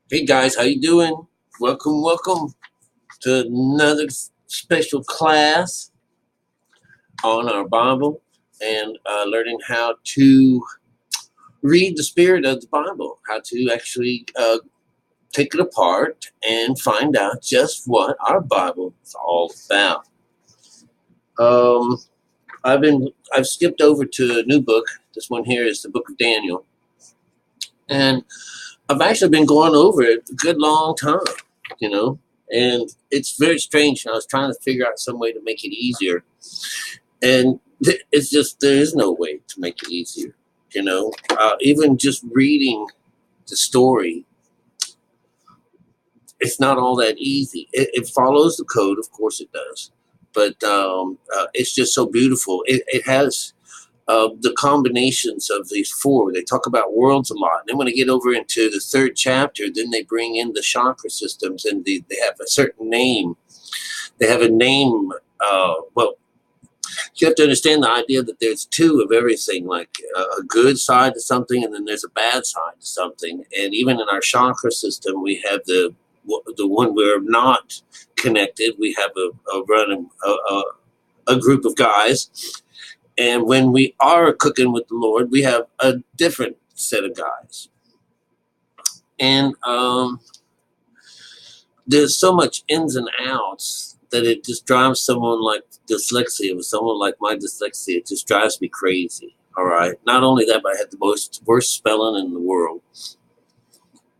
Hey guys, how you doing? Welcome to another special class on our Bible and learning how to read the spirit of the Bible, how to actually take it apart and find out just what our Bible is all about. Um, I've skipped over to a new book. This one here is the Book of Daniel, and I've actually been going over it a good long time, you know, and it's very strange. I was trying to figure out some way to make it easier, and it's just there is no way to make it easier, you know. Even just reading the story, it's not all that easy. It follows the code, of course it does, but it's just so beautiful. It has the combinations of these four. They talk about worlds a lot. And then when they get over into the third chapter, then they bring in the chakra systems, and they have a certain name. They have a name. Well, you have to understand the idea that there's two of everything, like a good side to something, and then there's a bad side to something. And even in our chakra system, we have the one we're not connected. We have a group of guys, and when we are cooking with the Lord, we have a different set of guys. And there's so much ins and outs that it just drives someone like dyslexia, with someone like my dyslexia, it just drives me crazy. All right. Not only that, but I had the worst spelling in the world.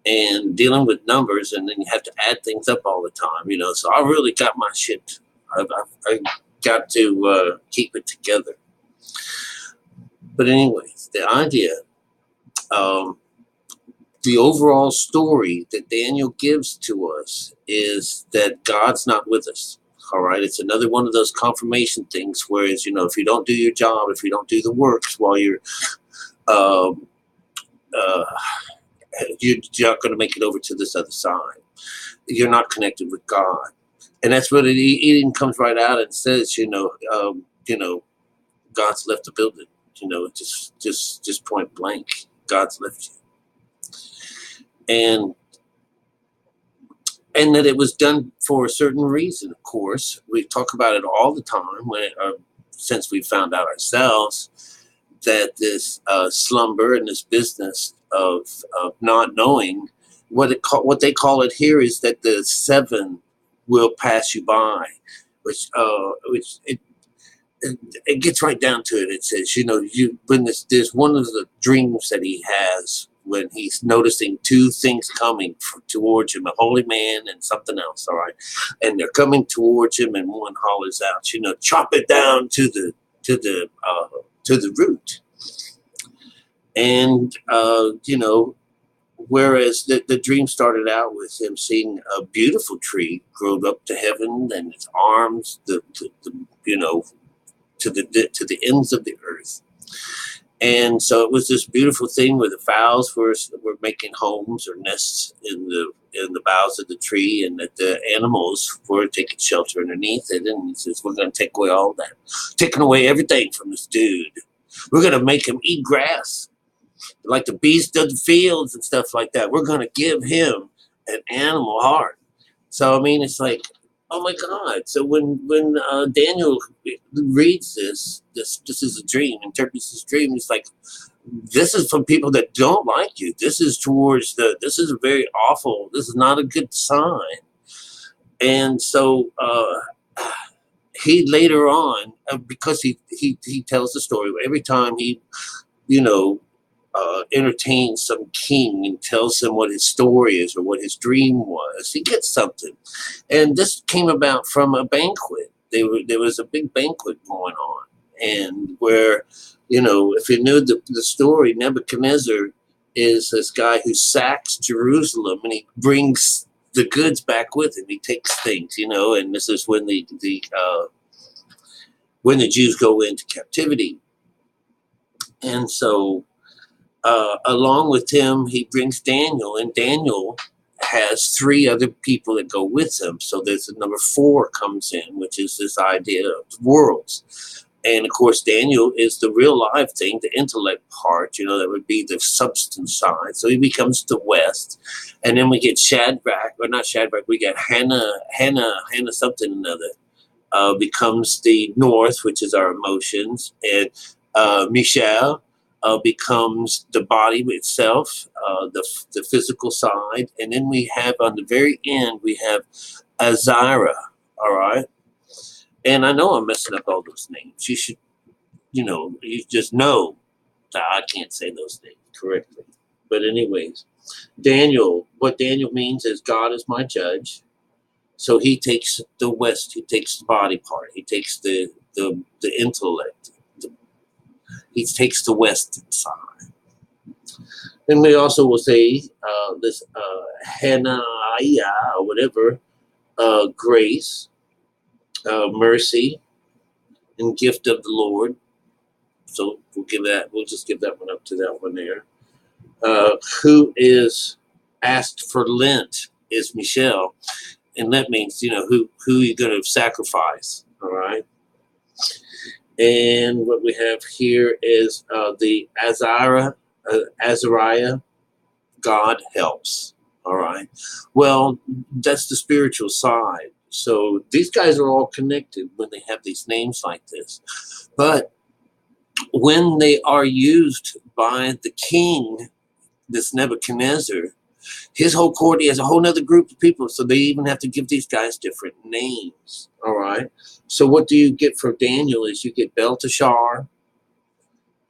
And dealing with numbers, and then you have to add things up all the time, you know. So I really got my shit. I got to keep it together. But anyways, the idea, um, the overall story that Daniel gives to us is that God's not with us. All right, it's another one of those confirmation things. Whereas, you know, if you don't do your job, if you don't do the works while um, uh, you're not going to make it over to this other side. You're not connected with God, and that's what it even comes right out and says. God's left the building. You know, just point blank, God's left you, and that it was done for a certain reason. Of course, we talk about it all the time since we found out ourselves that this slumber and this business of not knowing what they call it here is that the seven will pass you by, which it gets right down to it. It says, you know, when there's one of the dreams that he has when he's noticing two things coming towards him, a holy man and something else. All right, and they're coming towards him, and one hollers out, you know, chop it down to the root. And you know, whereas the dream started out with him seeing a beautiful tree grow up to heaven, and its arms, you know, to the ends of the earth. And so it was this beautiful thing where the fowls were making homes or nests in the boughs of the tree, and that the animals were taking shelter underneath it. And he says, "We're going to take away all that, taking away everything from this dude. We're going to make him eat grass, like the beast of the fields and stuff like that. We're going to give him an animal heart." So I mean, it's like, oh my God! So when Daniel reads this is a dream, interprets this dream. It's like, this is from people that don't like you. This is this is a very awful. This is not a good sign. And so he later on, because he tells the story every time he, you know, entertains some king and tells him what his story is or what his dream was, he gets something. And this came about from a banquet. There was a big banquet going on, and where, you know, if you knew the story, Nebuchadnezzar is this guy who sacks Jerusalem, and he brings the goods back with him. He takes things, you know, and this is when when the Jews go into captivity, and so along with him, he brings Daniel, and Daniel has three other people that go with him. So there's a number four comes in, which is this idea of worlds. And of course, Daniel is the real live thing, the intellect part, that would be the substance side. So he becomes the West. And then we get Shadrach, or not Shadrach, we get Hannah something or another, becomes the North, which is our emotions. And Michelle becomes the body itself, the physical side. And then we have, on the very end, we have Azira, all right? And I know I'm messing up all those names. You should, you just know that I can't say those names correctly. But anyways, Daniel, what Daniel means is God is my judge. So he takes the West, he takes the body part, he takes the intellect, he takes the Western side. And we also will say this Hananiah or whatever, grace, mercy, and gift of the Lord. So we'll just give that one up to that one there. Who is asked for Lent is Michelle. And that means, who you're going to sacrifice, all right? And what we have here is the Azariah, God helps, all right? Well, that's the spiritual side. So these guys are all connected when they have these names like this. But when they are used by the king, this Nebuchadnezzar, his whole court, he has a whole other group of people, so they even have to give these guys different names, all right? So what do you get for Daniel is you get Belteshazzar,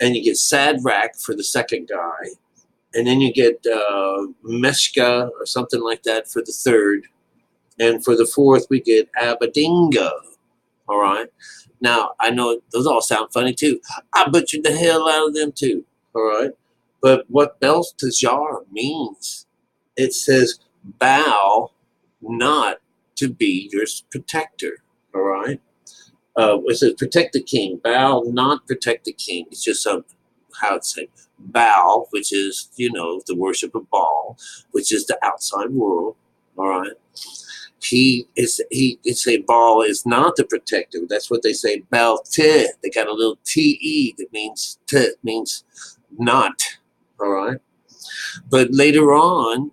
and you get Shadrach for the second guy, and then you get Meshka or something like that for the third, and for the fourth we get Abednego, all right? Now, I know those all sound funny too. I butchered the hell out of them too, all right? But what Belteshazzar means, it says, bow not to be your protector, all right? It says, protect the king. Bow not protect the king. It's just how it's said. Baal, which is, the worship of Baal, which is the outside world, all right? It's say Baal is not the protector. That's what they say, Baal te. They got a little te that means te, means not, all right? But later on,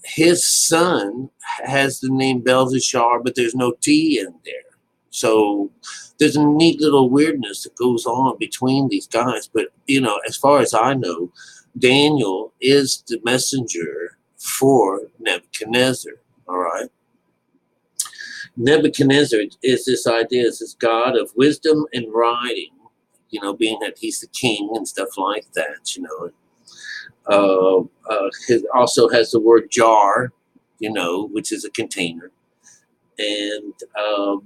his son has the name Belteshazzar, but there's no T in there. So there's a neat little weirdness that goes on between these guys. But, as far as I know, Daniel is the messenger for Nebuchadnezzar, all right? Nebuchadnezzar is this idea, is this God of wisdom and writing, being that he's the king and stuff like that, also has the word jar, which is a container. And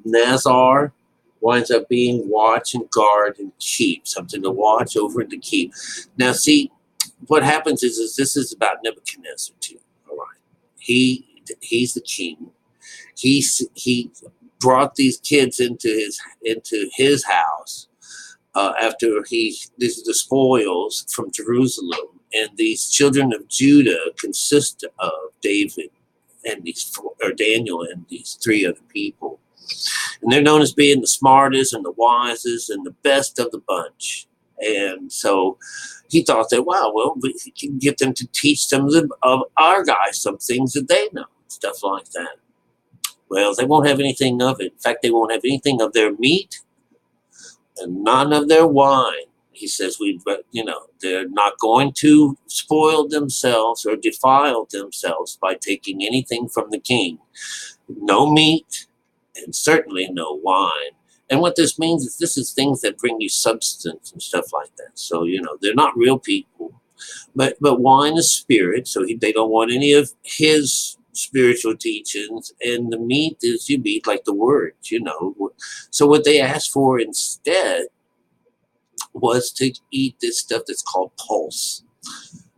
Nazar winds up being watch and guard and keep, something to watch over and to keep. Now, see, what happens is this is about Nebuchadnezzar too, all right? He's the king. He brought these kids into his house after these are the spoils from Jerusalem. And these children of Judah consist of David and Daniel and these three other people. And they're known as being the smartest and the wisest and the best of the bunch. And so he thought that, wow, well, we can get them to teach some of our guys some things that they know, stuff like that. Well, they won't have anything of it. In fact, they won't have anything of their meat and none of their wine. He says, they're not going to spoil themselves or defile themselves by taking anything from the king. No meat and certainly no wine. And what this means is this is things that bring you substance and stuff like that. So, they're not real people. But wine is spirit, so they don't want any of his spiritual teachings. And the meat is you meat like the word, So what they asked for instead was to eat this stuff that's called pulse.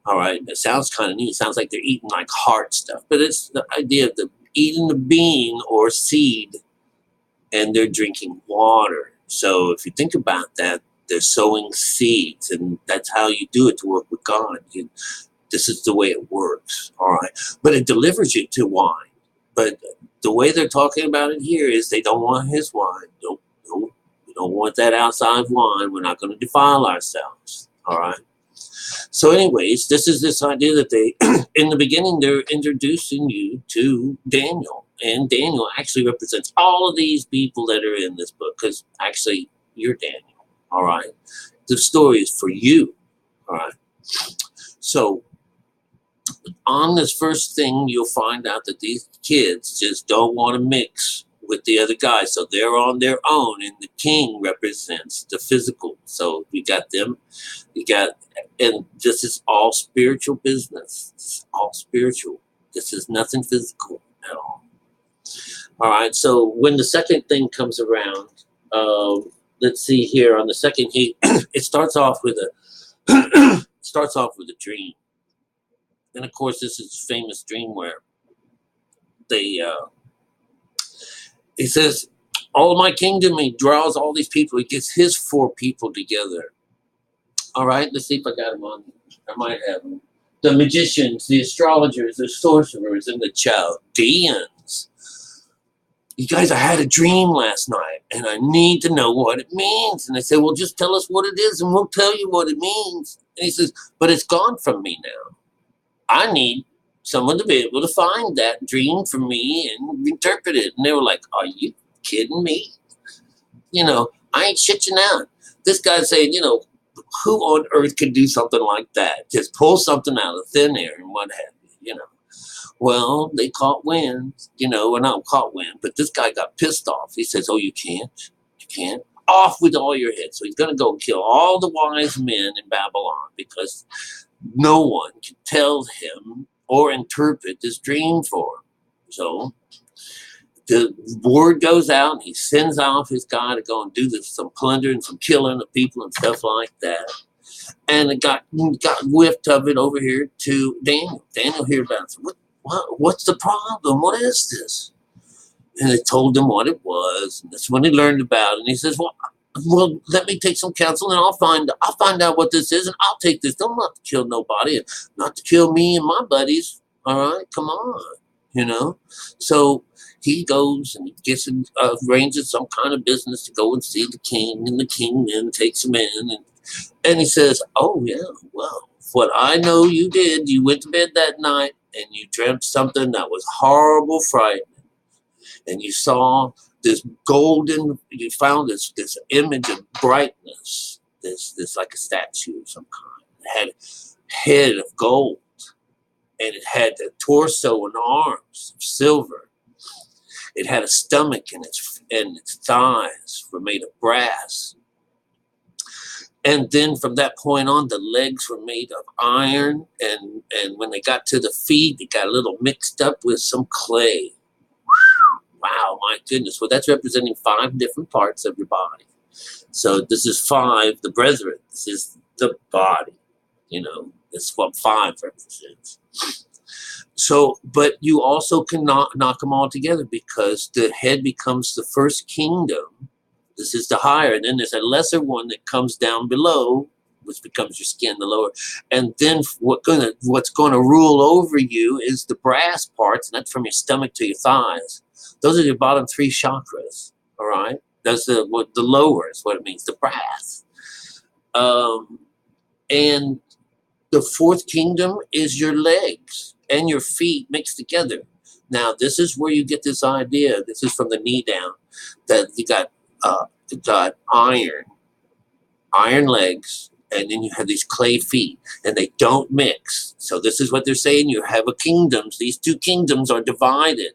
All right, it sounds kind of neat. It sounds like they're eating like heart stuff, but it's the idea of eating the bean or seed, and they're drinking water. So if you think about that, they're sowing seeds, and that's how you do it to work with God. This is the way it works, all right? But it delivers you to wine. But the way they're talking about it here is they don't want his wine. Nope. don't want that outside wine. We're not going to defile ourselves. All right. So anyways, this is this idea that they, in the beginning, they're introducing you to Daniel. And Daniel actually represents all of these people that are in this book, because actually you're Daniel. All right. The story is for you. All right. So on this first thing, you'll find out that these kids just don't want to mix with the other guys. So they're on their own, and the king represents the physical. So you got them, and this is all spiritual business. It's all spiritual. This is nothing physical at all. All right. So when the second thing comes around, let's see here on the second heat, it starts off with a dream. And of course, this is a famous dream where he says, all of my kingdom, he draws all these people. He gets his 4 people together. All right, let's see if I got them on. I might have them. The magicians, the astrologers, the sorcerers, and the Chaldeans. You guys, I had a dream last night, and I need to know what it means. And they say, well, just tell us what it is, and we'll tell you what it means. And he says, but it's gone from me now. I need someone to be able to find that dream for me and interpret it. And they were like, are you kidding me? I ain't shitting out. This guy saying, who on earth could do something like that? Just pull something out of thin air and what have you, Well, they caught wind, well, not caught wind, but this guy got pissed off. He says, oh, you can't? You can't? Off with all your heads. So he's going to go kill all the wise men in Babylon, because no one can tell him or interpret this dream for him. So the word goes out, and he sends off his guy to go and do some plundering, some killing of people and stuff like that. And it got whiffed of it over here to Daniel. Daniel heard about it. What's the problem? What is this? And they told him what it was. And that's when he learned about it. And he says, well, let me take some counsel, and I'll find out what this is, and I'll take this. Don't not to kill nobody, and not to kill me and my buddies. All right, come on, So he goes and he gets arranges some kind of business to go and see the king, and the king then takes him in, and he says, oh yeah, well, what I know you did, you went to bed that night and you dreamt something that was horrible, frightening, and you saw this golden, you found this image of brightness, this like a statue of some kind. It had a head of gold, and it had a torso and arms of silver. It had a stomach, and its thighs were made of brass. And then from that point on, the legs were made of iron, and when they got to the feet, it got a little mixed up with some clay. Wow, my goodness. Well, that's representing 5 different parts of your body. So this is 5, the brethren. This is the body. That's what 5 represents. So, but you also can knock them all together, because the head becomes the first kingdom. This is the higher. And then there's a lesser one that comes down below, which becomes your skin, the lower. And then what's going to rule over you is the brass parts, and that's from your stomach to your thighs. Those are your bottom 3 chakras, all right? That's the lower is what it means, the brass. And the 4th kingdom is your legs and your feet mixed together. Now, this is where you get this idea. This is from the knee down, that you got iron legs, and then you have these clay feet, and they don't mix. So this is what they're saying. You have a kingdoms. These 2 kingdoms are divided.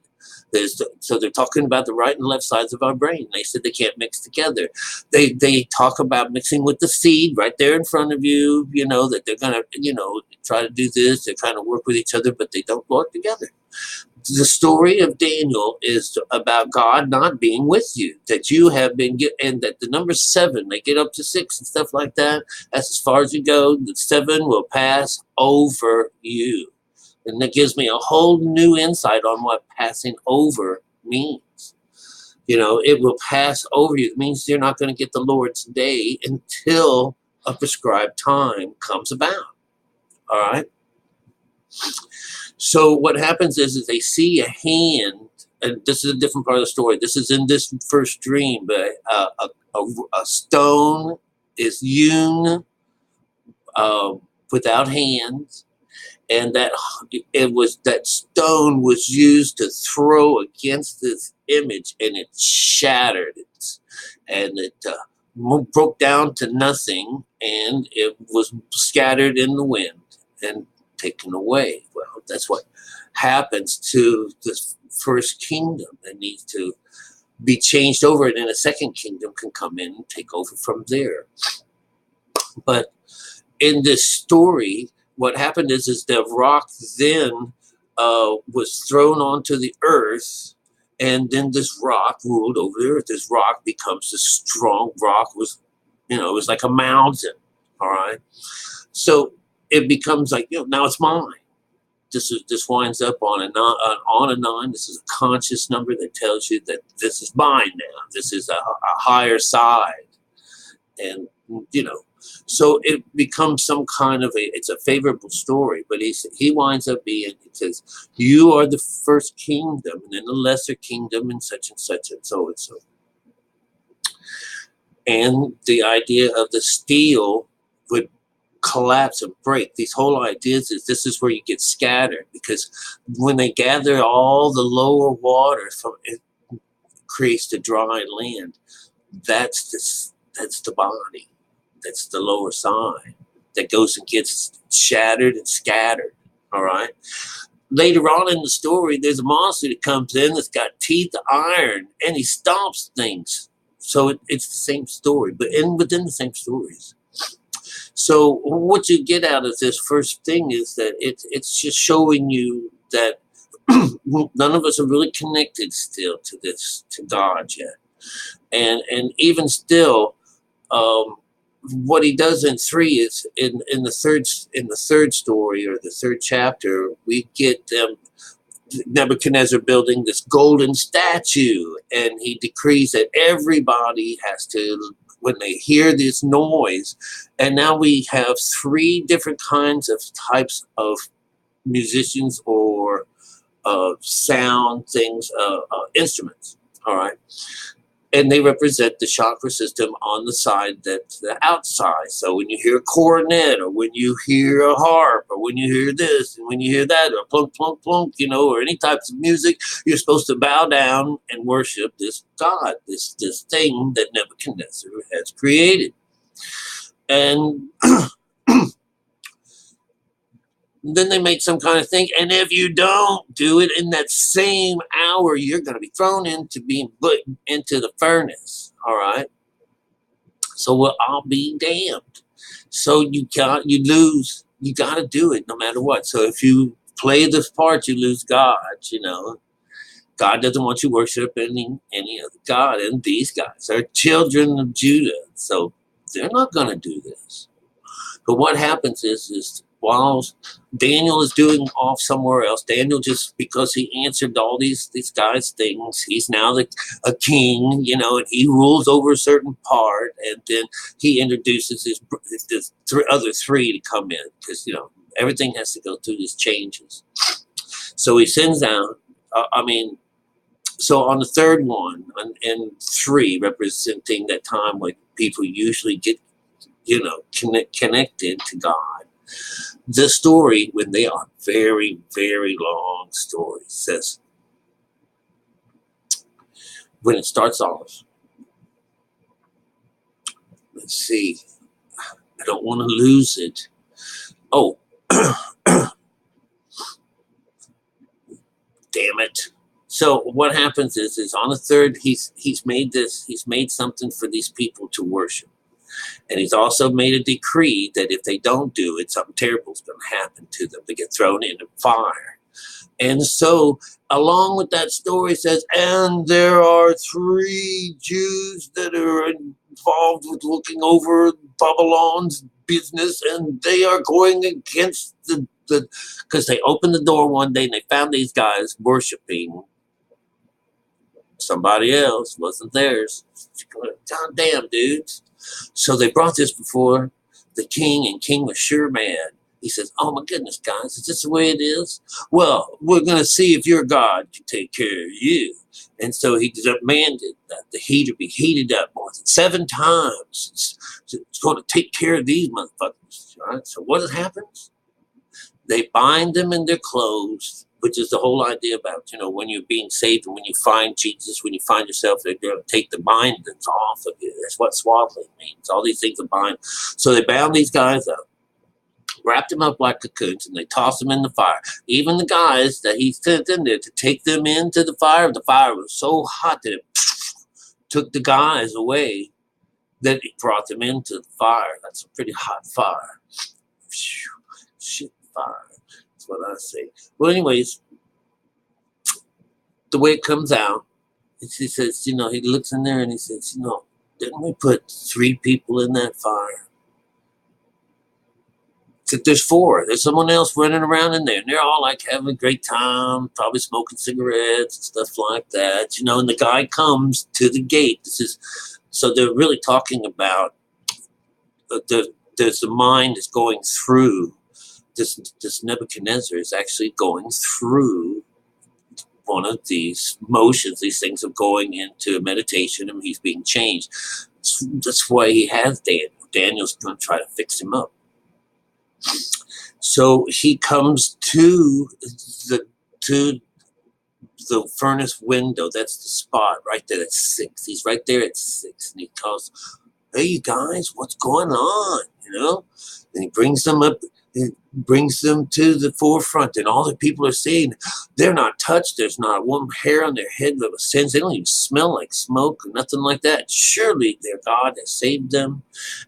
So they're talking about the right and left sides of our brain. They said they can't mix together. They talk about mixing with the seed right there in front of you, that they're going to, try to do this. They're trying to work with each other, but they don't work together. The story of Daniel is about God not being with you, that you have been, and that the number 7, they get up to 6 and stuff like that. That's as far as you go. The 7 will pass over you. And that gives me a whole new insight on what passing over means. It will pass over you. It means you're not going to get the Lord's day until a prescribed time comes about. All right? So what happens is they see a hand and this is a different part of the story. This is in this first dream, but a stone is hewn uh, without hands, and that stone was used to throw against this image, and it shattered it, and it broke down to nothing, and it was scattered in the wind and taken away. Well, that's what happens to the first kingdom. It needs to be changed over, and then a second kingdom can come in and take over from there. But in this story, what happened is the rock then was thrown onto the earth, and then this rock ruled over the earth. This rock becomes this strong rock. It was like a mountain. All right, so it becomes like, now it's mine. This winds up on a 9. This is a conscious number that tells you that this is mine now. This is a higher side, and so it becomes some kind of it's a favorable story. But he winds up being, it says, you are the first kingdom, and then the lesser kingdom, and such and such, and so and so. And the idea of the steel would collapse and break. These whole ideas is this is where you get scattered, because when they gather all the lower water from it creates the dry land. That's the body. That's the lower side that goes and gets shattered and scattered. All right. Later on in the story, there's a monster that comes in that's got teeth of iron, and he stomps things. So it's the same story, but within the same stories. So what you get out of this first thing is that it's just showing you that none of us are really connected still to God yet, and even still, what he does in 3 is in the third story, or the third chapter, we get them. Nebuchadnezzar building this golden statue, and he decrees that everybody has to, when they hear this noise, and now we have 3 different types of musicians or sound things, instruments. All right. And they represent the chakra system on the side that's the outside. So when you hear a cornet, or when you hear a harp, or when you hear this, and when you hear that, or plunk, plunk, plunk, or any types of music, you're supposed to bow down and worship this God, this thing that Nebuchadnezzar has created. And then they make some kind of thing, and if you don't do it in that same hour, you're going to be thrown into being put into the furnace. All right. So well, I'll be damned. So you lose. You got to do it no matter what. So if you play this part, you lose God. God doesn't want you to worship any other God, and these guys are children of Judah, so they're not going to do this. But what happens is while Daniel is doing off somewhere else, Daniel, just because he answered all these guys' things, he's now a king, and he rules over a certain part, and then he introduces his other 3 to come in, because everything has to go through these changes. So he sends out. So on the third one, and 3 representing that time when people usually get connected to God. The story, when they are very, very long stories, says, when it starts off, let's see, I don't want to lose it. Oh, damn it. So what happens is on the third, he's made something for these people to worship. And he's also made a decree that if they don't do it, something terrible is going to happen to them. They get thrown into fire. And so, along with that story, it says, and there are 3 Jews that are involved with looking over Babylon's business, and they are going against because they opened the door one day and they found these guys worshiping somebody else, wasn't theirs. God damn, dudes. So they brought this before the king, and king was sure mad. He says, oh my goodness, guys, is this the way it is? Well, we're going to see if your God can take care of you. And so he demanded that the heater be heated up more than 7 times. It's going to take care of these motherfuckers. All right? So what happens? They bind them in their clothes, which is the whole idea about, when you're being saved and when you find Jesus, when you find yourself, they're going to take the bindings off of you. That's what swaddling means. All these things are bind. So they bound these guys up, wrapped them up like cocoons, and they tossed them in the fire. Even the guys that he sent in there to take them into the fire was so hot that it took the guys away, that it brought them into the fire. That's a pretty hot fire. Shit fire. That's what I say. Well, anyways, the way it comes out, he says, he looks in there and he says, didn't we put 3 people in that fire? Except there's 4. There's someone else running around in there, and they're all like having a great time, probably smoking cigarettes and stuff like that. And the guy comes to the gate. So they're really talking about there's the mind is going through. This Nebuchadnezzar is actually going through one of these motions, these things of going into meditation, and he's being changed. That's why he has Daniel. Daniel's going to try to fix him up. So he comes to the furnace window. That's the spot right there. That's 6. He's right there at 6, and he calls, "Hey, you guys, what's going on?" And he brings them up. It brings them to the forefront, and all the people are saying they're not touched. There's not one hair on their head of a sense. They don't even smell like smoke or nothing like that. Surely their God has saved them.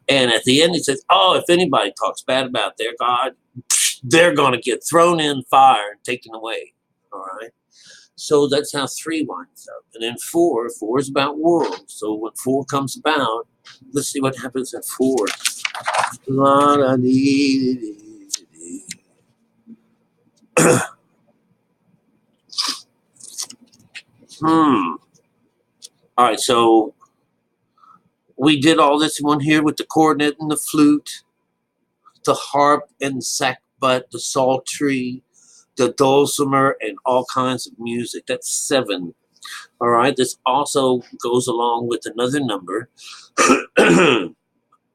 And at the end, he says, "Oh, if anybody talks bad about their God, they're going to get thrown in fire and taken away." All right. So that's how 3 winds up, and then 4 is about world. So when 4 comes about, let's see what happens at 4. All right, so we did all this one here with the cornet and the flute, the harp and the sackbut, the psaltery, the dulcimer, and all kinds of music. That's 7. All right, this also goes along with another number,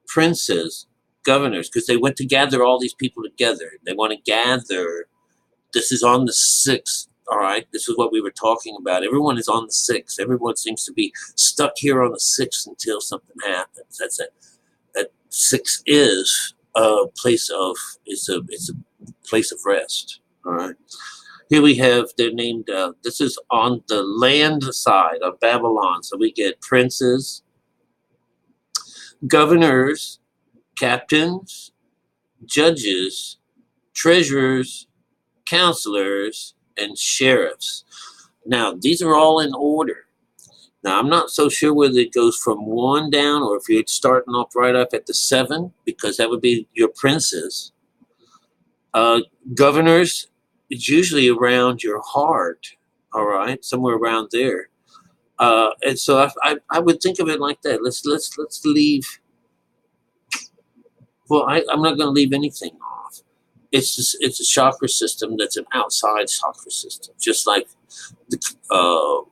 princes, governors, because they went to gather all these people together. They want to gather. This is on the 6th. All right, this is what we were talking about. Everyone is on the 6th. Everyone seems to be stuck here on the 6th until something happens. That's it. That 6 is a place of rest. All right. Here we have, they're named, this is on the land side of Babylon. So we get princes, governors, captains, judges, treasurers, counselors, and sheriffs. Now, these are all in order. Now, I'm not so sure whether it goes from 1 down or if you're starting off right up at the 7, because that would be your princes. Governors, it's usually around your heart, all right, somewhere around there. And so I would think of it like that. Let's leave. Well, I'm not going to leave anything off. It's a chakra system that's an outside chakra system, just like the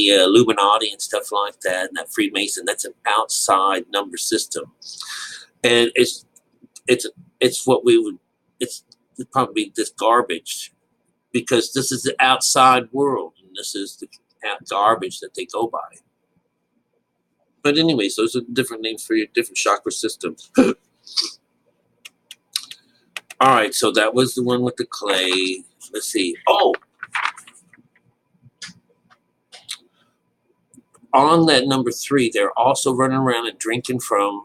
Illuminati and stuff like that, and that Freemason. That's an outside number system, and it's what we would. It's probably this garbage, because this is the outside world, and this is the garbage that they go by. But anyways, those are different names for your different chakra systems. All right, so that was the one with the clay. Let's see. Oh, on that number 3, they're also running around and drinking from.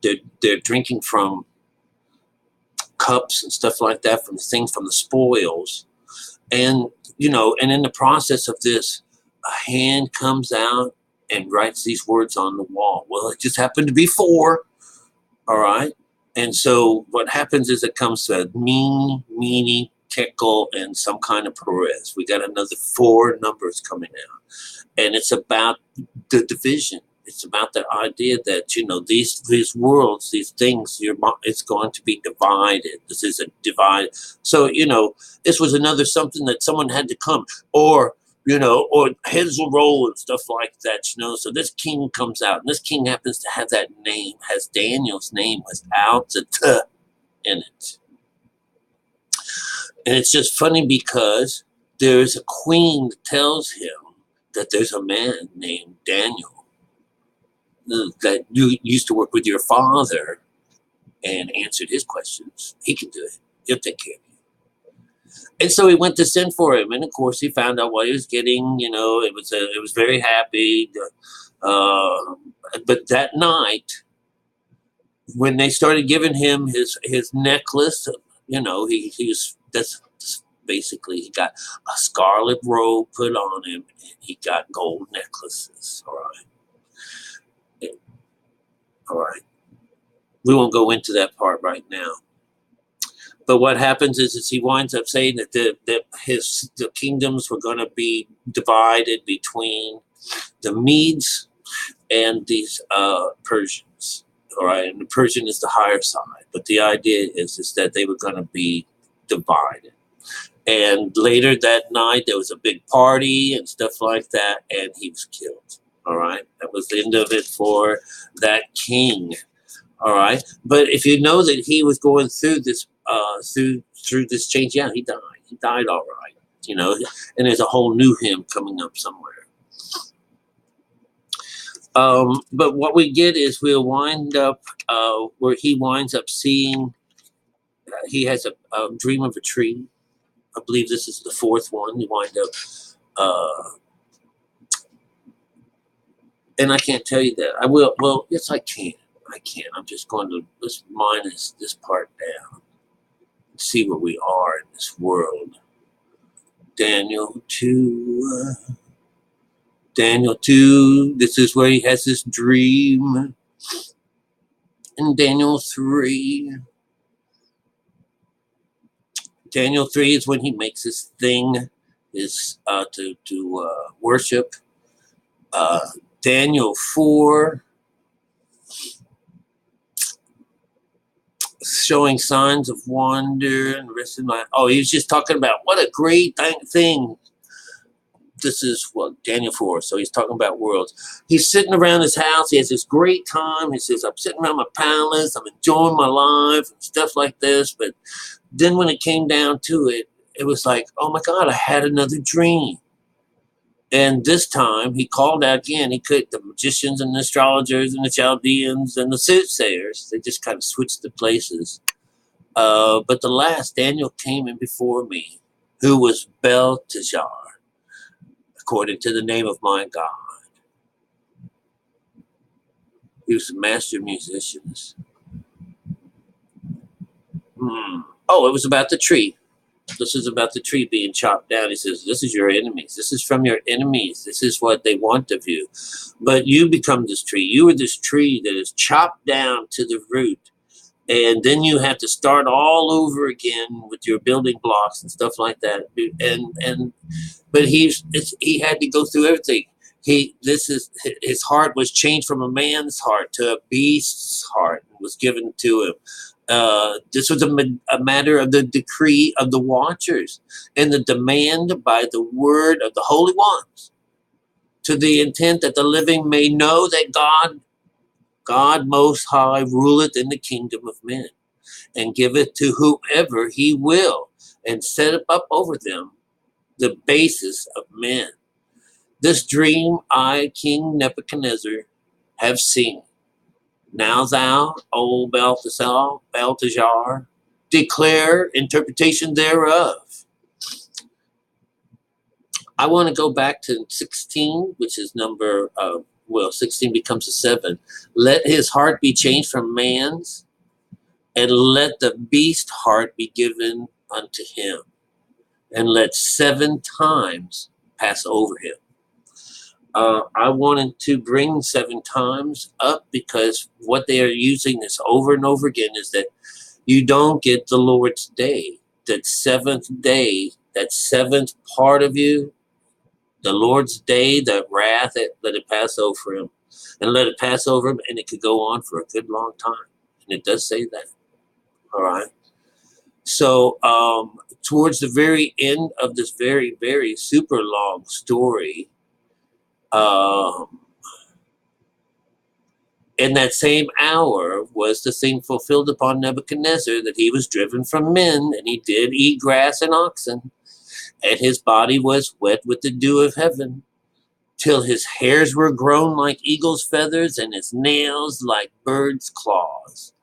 They're drinking from cups and stuff like that, from the things, from the spoils, and and in the process of this, a hand comes out and writes these words on the wall. Well, it just happened to be 4. All right. And so what happens is it comes to meanie, meanie, tekel, and some kind of Perez. We got another 4 numbers coming out. And it's about the division. It's about the idea that, you know, these worlds, these things, it's going to be divided. This is a divide. So, you know, this was another something that someone had to come, or, you know, or heads will roll and stuff like that, you know. So this king comes out, and this king happens to have that name, has Daniel's name without the T in it. And it's just funny because there's a queen that tells him that there's a man named Daniel that you used to work with your father and answered his questions. He can do it. He'll take care of you. And so he went to send for him, and of course he found out what he was getting. You know, it was very happy. But that night, when they started giving him his necklace, you know, that's basically, he got a scarlet robe put on him, and he got gold necklaces. All right. All right. We won't go into that part right now. But what happens is he winds up saying that the kingdoms were going to be divided between the Medes and these Persians. All right. And the Persian is the higher side. But the idea is that they were going to be divided. And later that night, there was a big party and stuff like that, and he was killed. All right. That was the end of it for that king. All right. But if you know that he was going through this, through this change, yeah, he died. He died all right. You know, and there's a whole new him coming up somewhere. But what we get is we'll wind up where he winds up seeing, he has a dream of a tree. I believe this is the fourth one. You wind up, and I can't tell you that. I will. Well, yes, I can. I can. I'm just going to, let's minus this part down and see where we are in this world. Daniel 2. Daniel 2. This is where he has this dream. And Daniel 3. Daniel 3 is when he makes his thing, is to worship. Daniel 4, showing signs of wonder and rest in my. Oh, he was just talking about what a great thing. This is what Daniel 4. So he's talking about worlds. He's sitting around his house. He has this great time. He says, I'm sitting around my palace. I'm enjoying my life and stuff like this. But then when it came down to it, it was like, oh my God, I had another dream. And this time he called out again. He could, the magicians and the astrologers and the Chaldeans and the soothsayers, they just kind of switched the places. But the last, Daniel came in before me, who was Belteshazzar, according to the name of my God. He was a master of musicians. Oh, it was about the tree. This is about the tree being chopped down. He says, this is your enemies. This is from your enemies. This is what they want of you. But you become this tree. You are this tree that is chopped down to the root. And then you have to start all over again with your building blocks and stuff like that. But he had to go through everything. His heart was changed from a man's heart to a beast's heart, and was given to him. This was a matter of the decree of the watchers and the demand by the word of the holy ones, to the intent that the living may know that God most high ruleth in the kingdom of men, and giveth to whoever he will, and set up over them the basis of men. This dream I, King Nebuchadnezzar, have seen. Now thou, O Belteshazzar, declare interpretation thereof. I want to go back to 16, which is number, 16 becomes a 7. Let his heart be changed from man's, and let the beast heart be given unto him, and let 7 times pass over him. I wanted to bring 7 times up because what they are using this over and over again is that you don't get the Lord's day. That 7th day, that 7th part of you, the Lord's day, that wrath, let it pass over him. and let it pass over him, and it could go on for a good long time. And it does say that. All right. So towards the very end of this very, very super long story, in that same hour was the thing fulfilled upon Nebuchadnezzar, that he was driven from men, and he did eat grass and oxen, and his body was wet with the dew of heaven, till his hairs were grown like eagle's feathers, and his nails like birds' claws.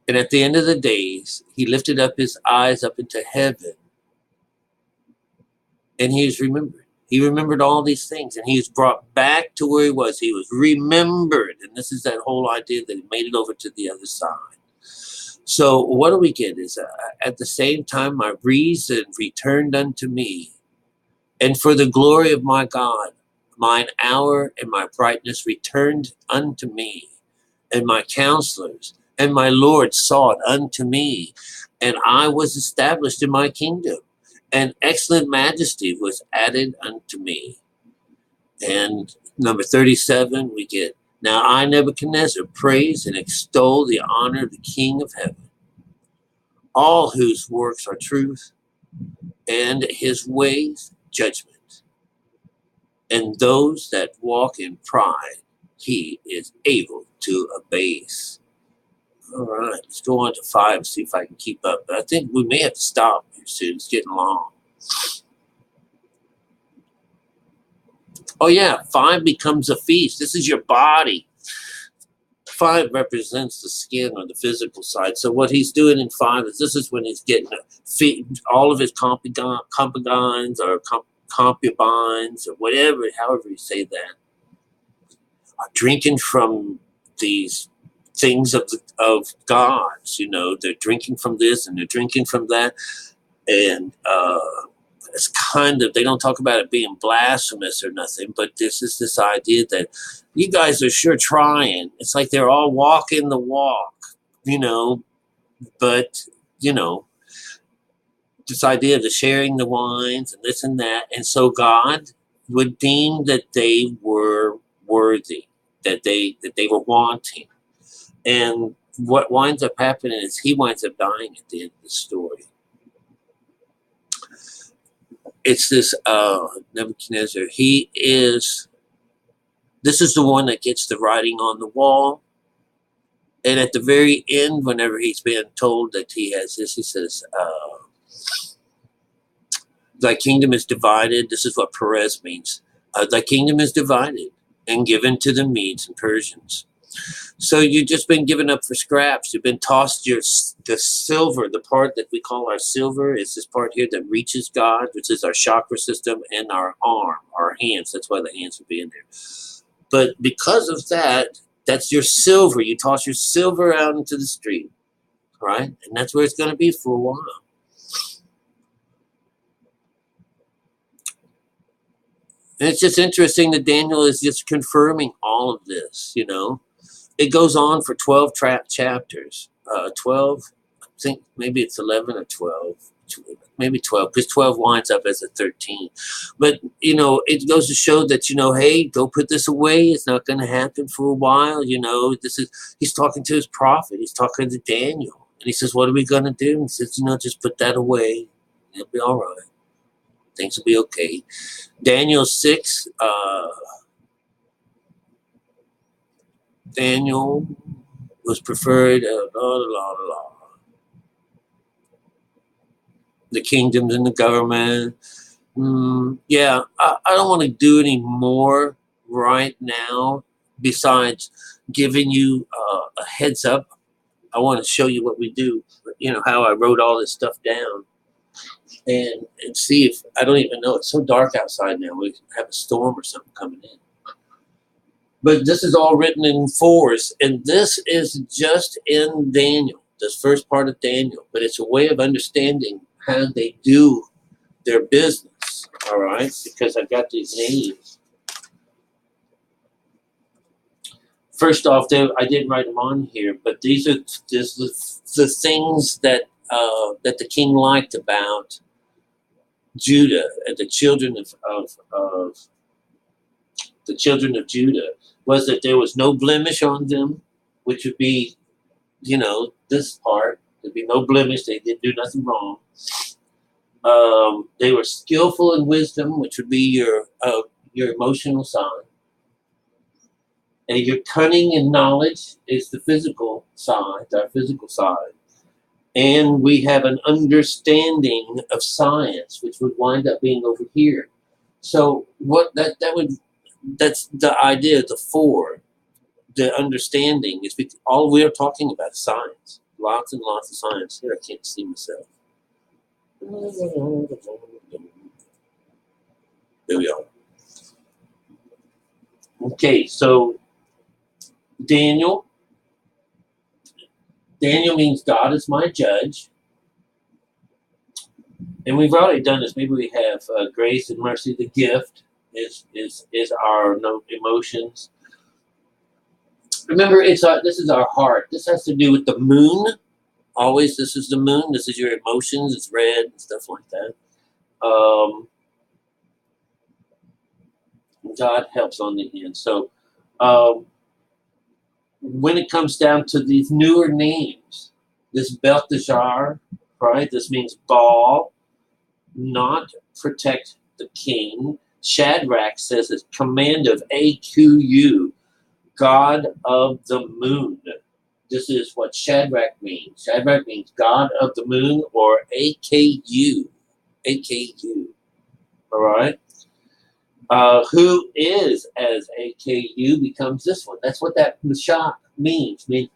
And at the end of the days, he lifted up his eyes up into heaven, and he was remembered. He remembered all these things, and he was brought back to where he was. He was remembered, and this is that whole idea that he made it over to the other side. So what do we get is, at the same time, my reason returned unto me, and for the glory of my God, mine hour and my brightness returned unto me, and my counselors and my Lord sought unto me, and I was established in my kingdom, and excellent majesty was added unto me. And number 37, we get, now I, Nebuchadnezzar, praise and extol the honor of the King of heaven, all whose works are truth, and his ways judgment. And those that walk in pride, he is able to abase. All right, let's go on to 5 and see if I can keep up. But I think we may have to stop here soon. It's getting long. Oh yeah, 5 becomes a feast. This is your body. 5 represents the skin or the physical side. So what he's doing in 5 is, this is when he's getting all of his concubines or concubines or whatever, however you say that, are drinking from these things of gods. You know, they're drinking from this and they're drinking from that, and it's kind of, they don't talk about it being blasphemous or nothing, but this is this idea that you guys are sure trying. It's like they're all walking the walk, you know, but, you know, this idea of the sharing the wines and this and that. And so God would deem that they were worthy, that they were wanting. And what winds up happening is he winds up dying at the end of the story. It's this Nebuchadnezzar. This is the one that gets the writing on the wall. And at the very end, whenever he's being told that he has this, he says, thy kingdom is divided. This is what Perez means. Thy kingdom is divided and given to the Medes and Persians. So you've just been given up for scraps. You've been tossed the silver, the part that we call our silver is this part here that reaches God, which is our chakra system, and our arm, our hands. That's why the hands would be in there. But because of that, that's your silver. You toss your silver out into the street, right? And that's where it's going to be for a while. And it's just interesting that Daniel is just confirming all of this, you know. It goes on for 12 chapters. 12, I think maybe it's 11 or 12. Maybe 12, because 12 winds up as a 13. But, you know, it goes to show that, you know, hey, go put this away. It's not going to happen for a while. You know, he's talking to his prophet. He's talking to Daniel. And he says, what are we going to do? And he says, you know, just put that away. It'll be all right. Things will be okay. Daniel 6, Daniel was preferred, the kingdoms and the government. Yeah, I don't want to do any more right now besides giving you a heads up. I want to show you what we do, you know, how I wrote all this stuff down. And see if, I don't even know, it's so dark outside now, we have a storm or something coming in. But this is all written in 4s, and this is just in Daniel, this first part of Daniel. But it's a way of understanding how they do their business, all right? Because I've got these names. First off, I didn't write them on here, but these are the things that that the king liked about Judah and the children of Judah was that there was no blemish on them, which would be, this part. There'd be no blemish. They didn't do nothing wrong. They were skillful in wisdom, which would be your emotional side. And your cunning in knowledge is the physical side, our physical side. And we have an understanding of science, which would wind up being over here. So that's the idea of the four. The understanding is all we're talking about is science. Lots and lots of science. Here, I can't see myself. There we are. Okay, so Daniel means God is my judge. And we've already done this. Maybe we have grace and mercy. The gift is our emotions. Remember, this is our heart. This has to do with the moon. Always, this is the moon. This is your emotions. It's red and stuff like that. God helps on the end. So when it comes down to these newer names, this Belteshazzar, right? This means Baal, not protect the king. Shadrach says it's command of AQU, God of the moon. This is what Shadrach means. Shadrach means God of the moon, or AKU. AKU. All right? Who is as AKU becomes this one. That's what that Mashach means. I mean,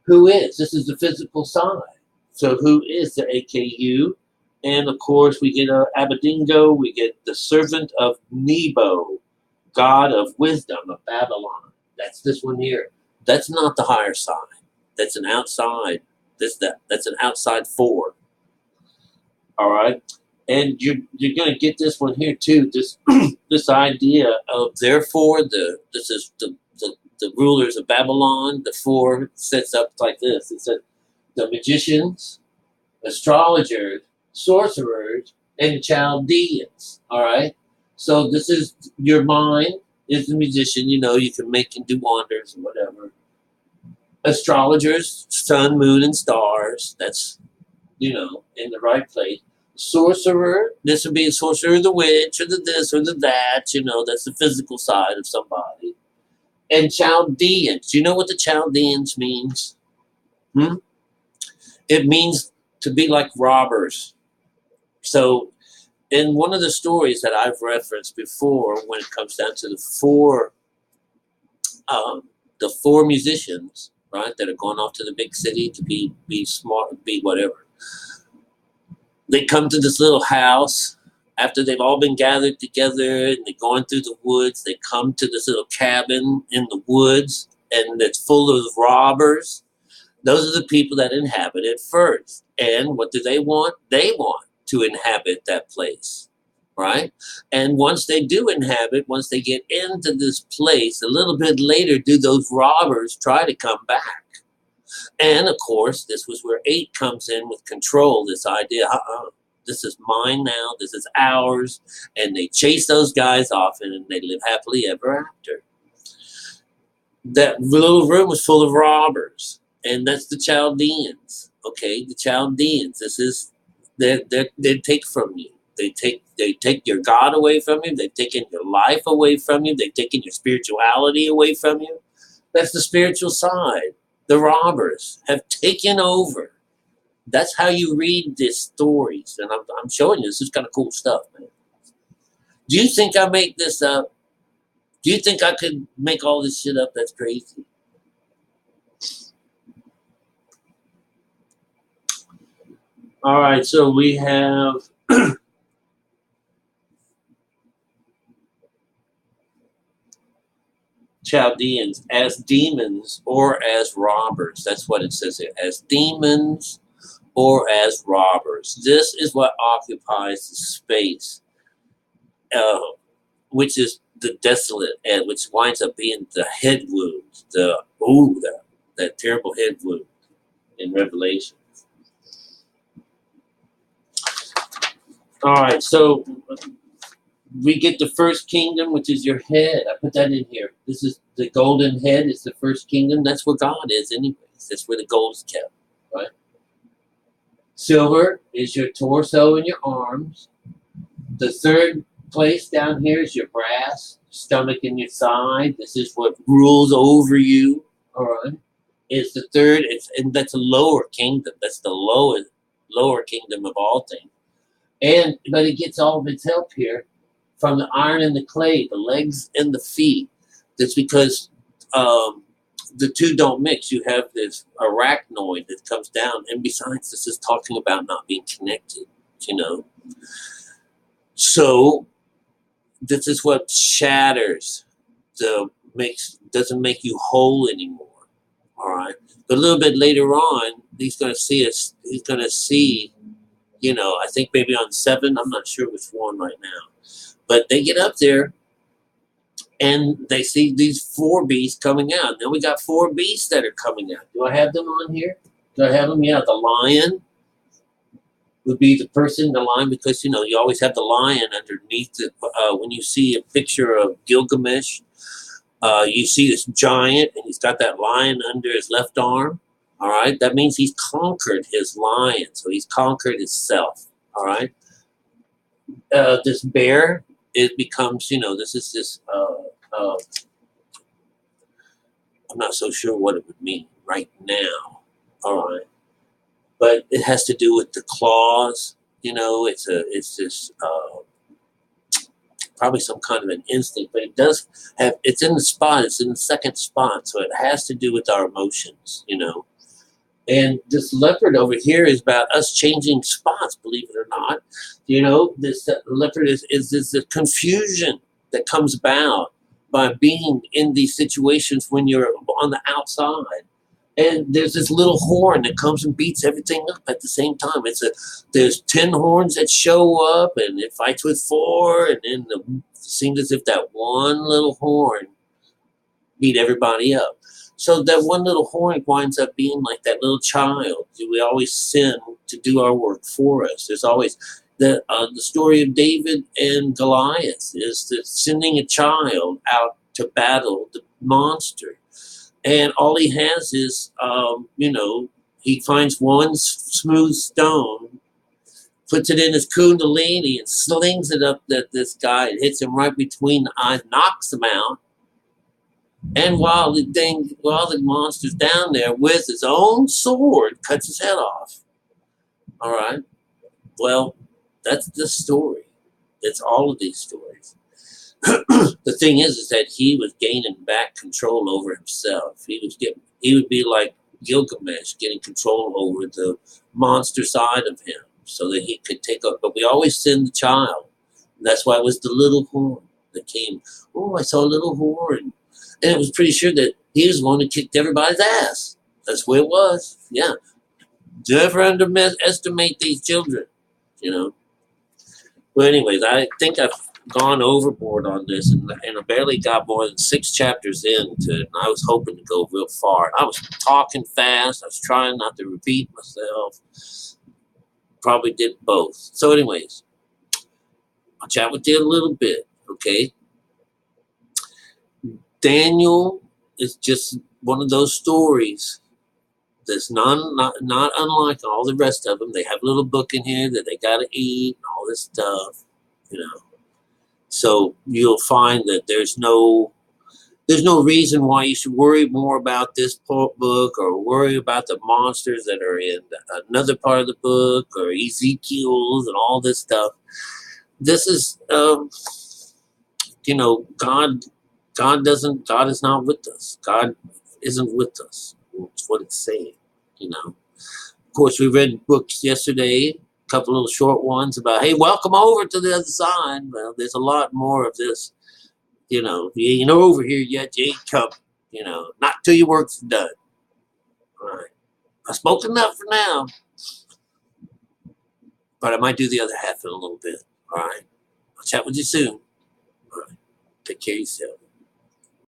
who is? This is the physical side. So who is the AKU? And of course, we get Abednego. We get the servant of Nebo, God of wisdom of Babylon. That's this one here. That's not the higher side. That's an outside. That's an outside four. All right. And you're going to get this one here too. This idea of therefore this is the rulers of Babylon. The four sets up like this. It said the magicians, astrologers, sorcerers, and Chaldeans. All right. So this is your mind is the musician. You can make and do wonders and whatever. Astrologers, sun, moon, and stars. That's in the right place. Sorcerer, this would be a sorcerer, the witch, or the this or the that. That's the physical side of somebody. And Chaldeans. Do you know what the Chaldeans means? It means to be like robbers. So in one of the stories that I've referenced before, when it comes down to the four musicians, right, that are going off to the big city to be smart, be whatever. They come to this little house after they've all been gathered together and they're going through the woods. They come to this little cabin in the woods and it's full of robbers. Those are the people that inhabit it first. And what do they want? They want to inhabit that place, right? And once they do inhabit, once they get into this place, a little bit later, do those robbers try to come back? And of course, this was where 8 comes in with control, this idea, this is mine now, this is ours, and they chase those guys off and they live happily ever after. That little room was full of robbers, and that's the Chaldeans, okay? The Chaldeans, this is, they take from you. They take your God away from you. They've taken your life away from you. They've taken your spirituality away from you. That's the spiritual side. The robbers have taken over. That's how you read these stories. And I'm showing you this is kind of cool stuff, man. Do you think I make this up? Do you think I could make all this shit up? That's crazy. All right, so we have Chaldeans as demons or as robbers. That's what it says here. As demons or as robbers. This is what occupies the space, which is the desolate, and which winds up being the head wound, that terrible head wound in Revelation. All right, so we get the first kingdom, which is your head. I put that in here. This is the golden head. Is the first kingdom. That's where God is, anyways. That's where the gold's kept, right? Silver is your torso and your arms. The third place down here is your brass, stomach and your side. This is what rules over you. All right. It's the third. And that's a lower kingdom. That's the lower kingdom of all things. But it gets all of its help here from the iron and the clay, the legs and the feet. That's because the two don't mix. You have this arachnoid that comes down, and besides, this is talking about not being connected. You know, so this is what shatters doesn't make you whole anymore. All right, but a little bit later on, he's going to see us. He's going to see. You know, I think maybe on 7. I'm not sure which one right now. But they get up there and they see these 4 beasts coming out. Then we got 4 beasts that are coming out. Do I have them on here? Do I have them? Yeah, the lion would be the person, the lion, because, you know, you always have the lion underneath it. When you see a picture of Gilgamesh, you see this giant and he's got that lion under his left arm. All right, that means he's conquered his lion, so he's conquered himself. All right, this bear, it becomes, you know, this is this. I'm not so sure what it would mean right now. All right, but it has to do with the claws. You know, it's this probably some kind of an instinct, but it does have. It's in the spot. It's in the second spot, so it has to do with our emotions. You know. And this leopard over here is about us changing spots, believe it or not. You know, this leopard is the confusion that comes about by being in these situations when you're on the outside. And there's this little horn that comes and beats everything up at the same time. There's 10 horns that show up, and it fights with 4, and then it seems as if that one little horn beat everybody up. So that one little horn winds up being like that little child. We always send to do our work for us. There's always the story of David and Goliath is that sending a child out to battle the monster. And all he has is, you know, he finds one smooth stone, puts it in his kundalini and slings it up at this guy. It hits him right between the eyes, knocks him out. And while the monster's down there with his own sword, cuts his head off. All right. Well, that's the story. It's all of these stories. The thing is that he was gaining back control over himself. He would be like Gilgamesh, getting control over the monster side of him, so that he could take up. But we always send the child. And that's why it was the little horn that came. Oh, I saw a little horn. And it was pretty sure that he was the one who kicked everybody's ass. That's where it was. Yeah. Never underestimate these children, you know. Well, anyways, I think I've gone overboard on this, and I barely got more than 6 chapters into it, and I was hoping to go real far. I was talking fast. I was trying not to repeat myself. Probably did both. So anyways, I'll chat with you a little bit, okay? Daniel is just one of those stories that's not unlike all the rest of them. They have a little book in here that they got to eat and all this stuff, you know. So you'll find that there's no reason why you should worry more about this book or worry about the monsters that are in another part of the book or Ezekiel's and all this stuff. This is, you know, God is not with us. God isn't with us. That's what it's saying, you know. Of course, we read books yesterday, a couple little short ones about, hey, welcome over to the other side. Well, there's a lot more of this, you know. You ain't over here yet, you ain't coming, you know. Not till your work's done. All right. I spoke enough for now, but I might do the other half in a little bit. All right. I'll chat with you soon. All right. Take care of yourself.